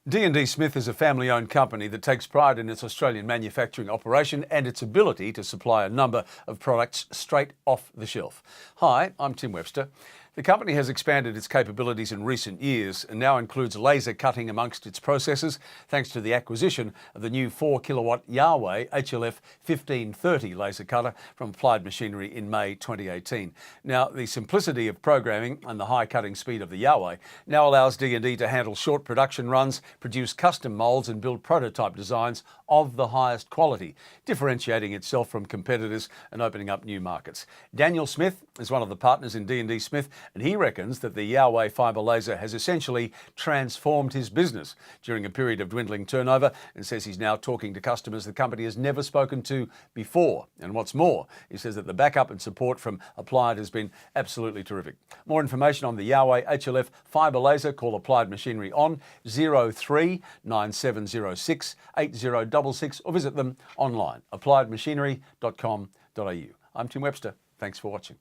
D&D Smith is a family-owned company that takes pride in its Australian manufacturing operation and its ability to supply a number of products straight off the shelf. Hi, I'm Tim Webster. The company has expanded its capabilities in recent years and now includes laser cutting amongst its processes thanks to the acquisition of the new 4-kilowatt Yawei HLF 1530 laser cutter from Applied Machinery in May 2018. Now, the simplicity of programming and the high cutting speed of the Yawei now allows D&D to handle short production runs, produce custom moulds and build prototype designs of the highest quality, differentiating itself from competitors and opening up new markets. Daniel Smith is one of the partners in D&D Smith, and he reckons that the Yawei fibre laser has essentially transformed his business during a period of dwindling turnover, and says he's now talking to customers the company has never spoken to before. And what's more, he says that the backup and support from Applied has been absolutely terrific. More information on the Yawei HLF fibre laser, call Applied Machinery on 03 9706 8066 or visit them online, appliedmachinery.com.au. I'm Tim Webster. Thanks for watching.